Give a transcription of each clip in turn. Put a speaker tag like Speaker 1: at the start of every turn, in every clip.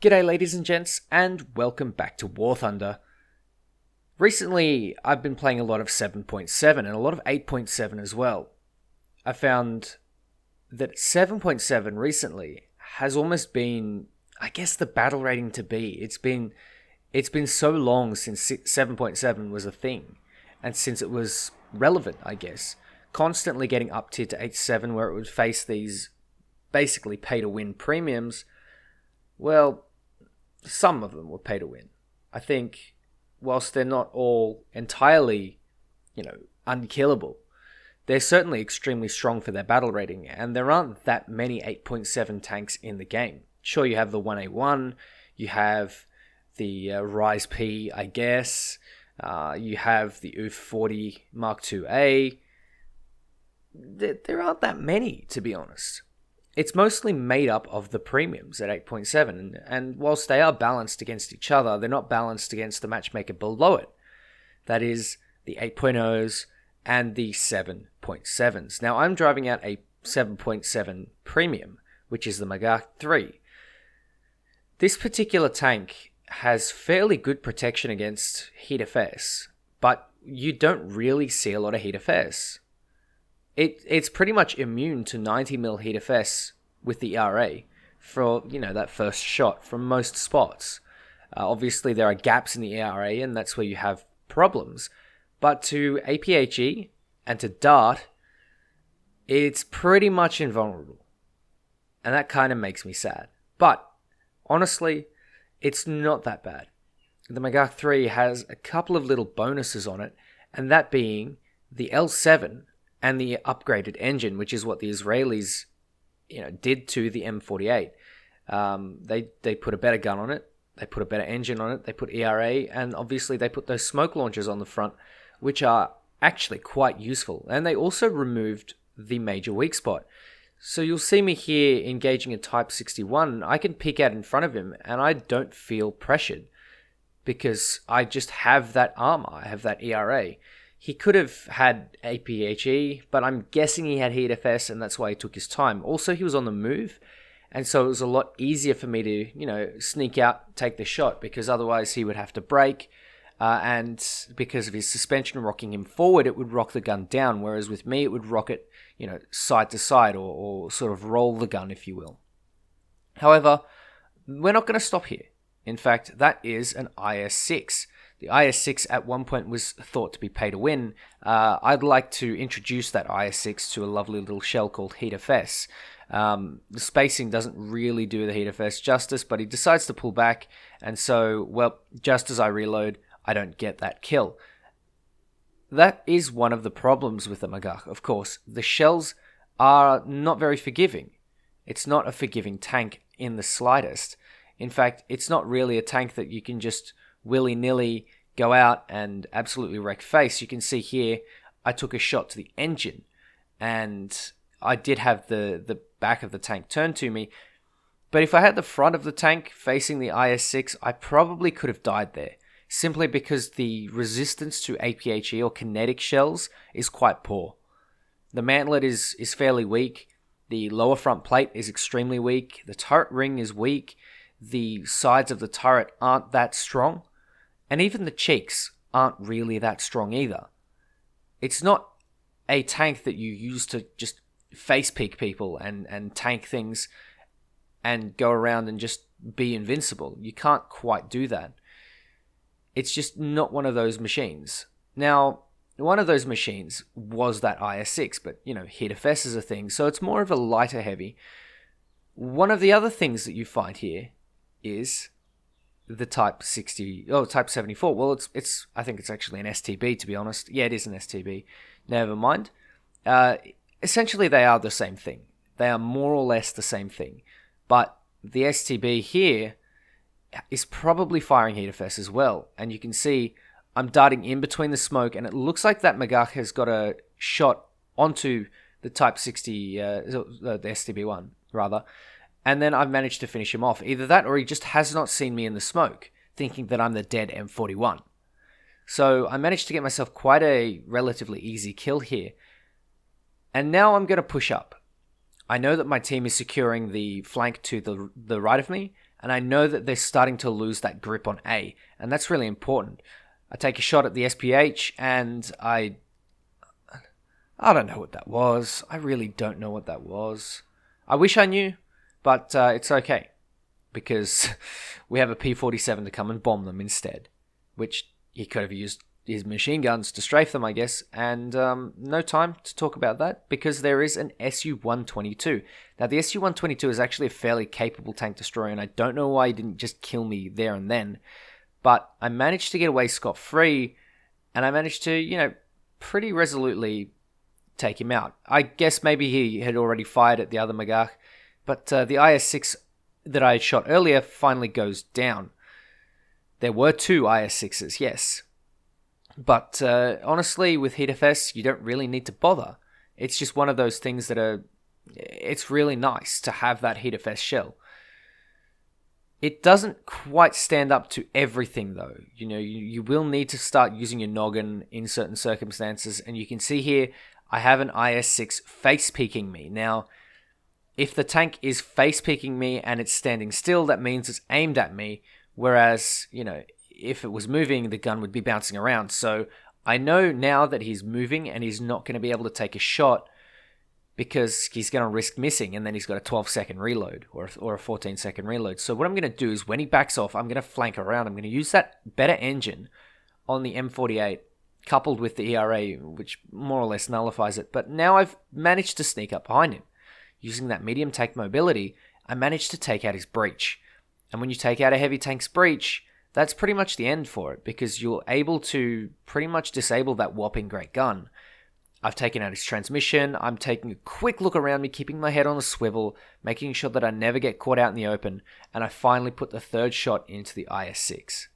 Speaker 1: G'day ladies and gents, and welcome back to War Thunder. Recently, I've been playing a lot of 7.7 and a lot of 8.7 as well. I found that 7.7 recently has almost been, I guess, the battle rating to be. It's been so long since 7.7 was a thing, and since it was relevant, I guess, constantly getting up tier to 8.7 where it would face these basically pay-to-win premiums. Well, some of them were pay-to-win. I think, whilst they're not all entirely, unkillable, they're certainly extremely strong for their battle rating, and there aren't that many 8.7 tanks in the game. Sure, you have the 1A1, you have the Rise P, I guess, you have the UF 40 Mark IIA. There aren't that many, to be honest. It's mostly made up of the premiums at 8.7, and whilst they are balanced against each other, they're not balanced against the matchmaker below it. That is, the 8.0s and the 7.7s. Now, I'm driving out a 7.7 premium, which is the Magach 3. This particular tank has fairly good protection against HEATFS, but you don't really see a lot of HEATFS. It's pretty much immune to 90mm HEATFS with the ERA for, that first shot from most spots. Obviously, there are gaps in the ERA, and that's where you have problems. But to APHE and to Dart, it's pretty much invulnerable. And that kind of makes me sad. But, honestly, it's not that bad. The Magach 3 has a couple of little bonuses on it, and that being the L7 and the upgraded engine, which is what the Israelis, did to the M48. They put a better gun on it, they put a better engine on it, they put ERA, and obviously they put those smoke launchers on the front, which are actually quite useful. And they also removed the major weak spot. So you'll see me here engaging a Type 61. I can peek out in front of him, and I don't feel pressured because I just have that armor, I have that ERA. He could have had APHE, but I'm guessing he had HEATFS, and that's why he took his time. Also, he was on the move, and so it was a lot easier for me to, sneak out, take the shot, because otherwise he would have to brake, and because of his suspension rocking him forward, it would rock the gun down, whereas with me, it would rock it, side to side, or sort of roll the gun, if you will. However, we're not going to stop here. In fact, that is an IS-6. The IS-6 at one point was thought to be pay to win. I'd like to introduce that IS-6 to a lovely little shell called HEATFS. The spacing doesn't really do the HEATFS justice, but he decides to pull back, and so, well, just as I reload, I don't get that kill. That is one of the problems with the Magach, of course. The shells are not very forgiving. It's not a forgiving tank in the slightest. In fact, it's not really a tank that you can just willy-nilly go out and absolutely wreck face. You can see here, I took a shot to the engine, and I did have the back of the tank turned to me, but if I had the front of the tank facing the IS-6, I probably could have died there, simply because the resistance to APHE or kinetic shells is quite poor. The mantlet is fairly weak, the lower front plate is extremely weak, the turret ring is weak, the sides of the turret aren't that strong, and even the cheeks aren't really that strong either. It's not a tank that you use to just face peek people and tank things and go around and just be invincible. You can't quite do that. It's just not one of those machines. Now, one of those machines was that IS-6, but, HEATFS is a thing, so it's more of a lighter heavy. One of the other things that you find here is the Type 74. Well, it's I think it's actually an STB, to be honest. Yeah, it is an STB. Never mind. Essentially, they are the same thing. They are more or less the same thing. But the STB here is probably firing HEATFS as well. And you can see I'm darting in between the smoke, and it looks like that Magach has got a shot onto the Type 60, the STB1, rather. And then I've managed to finish him off. Either that, or he just has not seen me in the smoke, thinking that I'm the dead M41. So I managed to get myself quite a relatively easy kill here. And now I'm going to push up. I know that my team is securing the flank to the right of me, and I know that they're starting to lose that grip on A, and that's really important. I take a shot at the SPH, and I don't know what that was. I really don't know what that was. I wish I knew, but it's okay, because we have a P-47 to come and bomb them instead, which he could have used his machine guns to strafe them, I guess, and no time to talk about that, because there is an Su-122. Now, the Su-122 is actually a fairly capable tank destroyer, and I don't know why he didn't just kill me there and then, but I managed to get away scot-free, and I managed to, pretty resolutely take him out. I guess maybe he had already fired at the other Magach, but the IS-6 that I had shot earlier finally goes down. There were 2 IS-6s, yes. But honestly, with HEATFS, you don't really need to bother. It's just one of those things that it's really nice to have that HEATFS shell. It doesn't quite stand up to everything, though. You will need to start using your noggin in certain circumstances, and you can see here, I have an IS-6 face-peeking me. Now, if the tank is face-peeking me and it's standing still, that means it's aimed at me, whereas, if it was moving, the gun would be bouncing around. So I know now that he's moving and he's not going to be able to take a shot because he's going to risk missing, and then he's got a 12-second reload or a 14-second reload. So what I'm going to do is when he backs off, I'm going to flank around. I'm going to use that better engine on the M48 coupled with the ERA, which more or less nullifies it. But now I've managed to sneak up behind him. Using that medium tank mobility, I managed to take out his breach. And when you take out a heavy tank's breach, that's pretty much the end for it, because you're able to pretty much disable that whopping great gun. I've taken out his transmission, I'm taking a quick look around me, keeping my head on a swivel, making sure that I never get caught out in the open, and I finally put the third shot into the IS-6.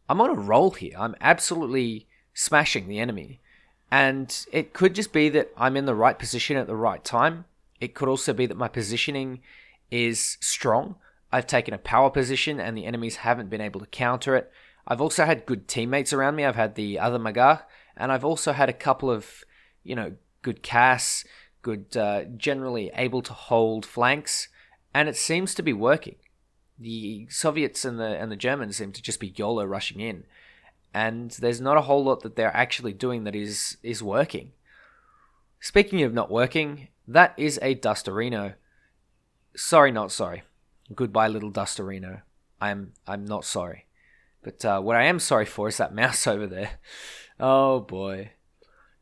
Speaker 1: I'm on a roll here. I'm absolutely smashing the enemy. And it could just be that I'm in the right position at the right time. It could also be that my positioning is strong. I've taken a power position and the enemies haven't been able to counter it. I've also had good teammates around me. I've had the other Magach, and I've also had a couple of, good CAS, good, generally able to hold flanks, and it seems to be working. The Soviets and the Germans seem to just be YOLO rushing in, and there's not a whole lot that they're actually doing that is working. Speaking of not working, that is a Dustarino. Sorry, not sorry. Goodbye, little Dustarino. I'm not sorry. But what I am sorry for is that mouse over there. Oh boy.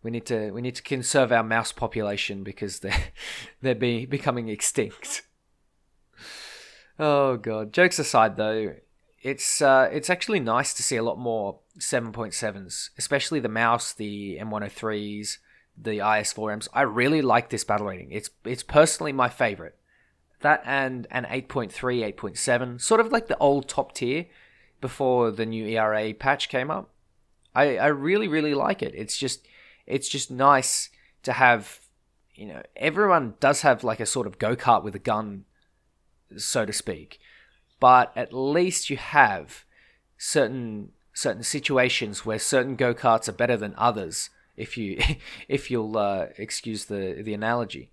Speaker 1: We need to conserve our mouse population because they're becoming extinct. Oh god. Jokes aside though, it's actually nice to see a lot more 7.7s, especially the mouse, the M103s, the IS4Ms. I really like this battle rating. It's personally my favorite. That and an 8.3, 8.7, sort of like the old top tier before the new ERA patch came up. I really, really like it. It's just nice to have, everyone does have like a sort of go-kart with a gun, so to speak. But at least you have certain situations where certain go-karts are better than others, if you'll excuse the analogy.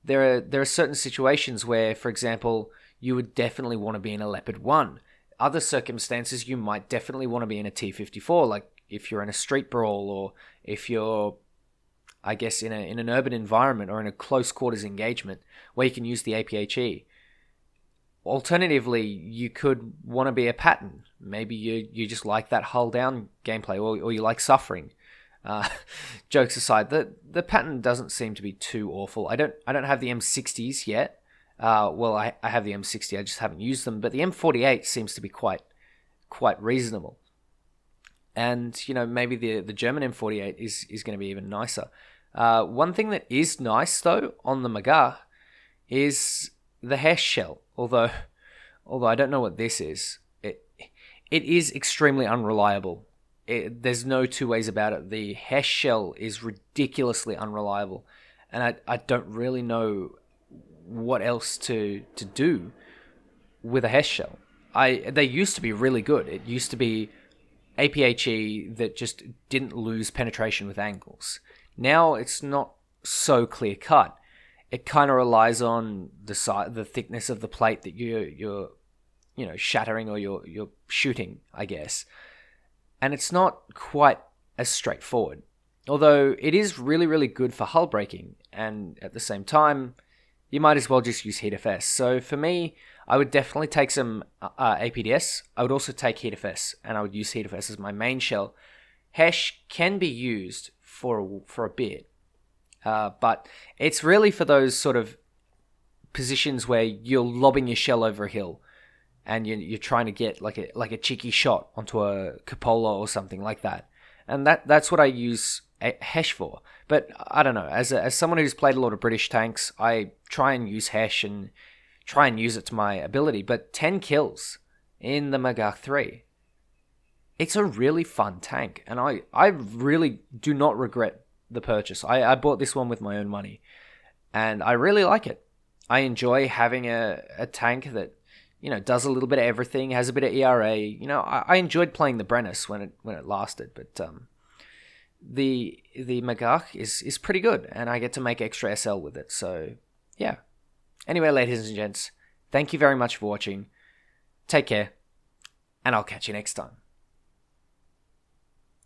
Speaker 1: There are certain situations where, for example, you would definitely want to be in a Leopard 1. Other circumstances, you might definitely want to be in a T-54, like if you're in a street brawl or if you're, I guess, in an urban environment or in a close quarters engagement where you can use the APHE. Alternatively, you could want to be a Patton. Maybe you just like that hull down gameplay, or you like suffering. Jokes aside, the Patton doesn't seem to be too awful. I don't have the M60s yet. I have the M60. I just haven't used them. But the M48 seems to be quite reasonable. And maybe the German M48 is going to be even nicer. One thing that is nice though on the Magach is the Hesh shell. Although I don't know what this is. It is extremely unreliable. There's no two ways about it. The Hesh shell is ridiculously unreliable, and I don't really know what else to do with a Hesh shell. They used to be really good. It used to be APHE that just didn't lose penetration with angles. Now it's not so clear cut. it kind of relies on the thickness of the plate that you're shattering or you're shooting, I guess. And it's not quite as straightforward. Although it is really, really good for hull breaking, and at the same time, you might as well just use HEATFS. So for me, I would definitely take some APDS. I would also take HEATFS, and I would use HEATFS as my main shell. HESH can be used for a bit, but it's really for those sort of positions where you're lobbing your shell over a hill, and you're trying to get like a cheeky shot onto a cupola or something like that. And that's what I use HESH for. But I don't know, as someone who's played a lot of British tanks, I try and use HESH and try and use it to my ability. But 10 kills in the Magach 3, it's a really fun tank, and I really do not regret the purchase. I bought this one with my own money, and I really like it. I enjoy having a tank that, does a little bit of everything, has a bit of ERA. I enjoyed playing the Brennus when it lasted, but the Magach is pretty good, and I get to make extra SL with it. So yeah. Anyway, ladies and gents, thank you very much for watching. Take care, and I'll catch you next time.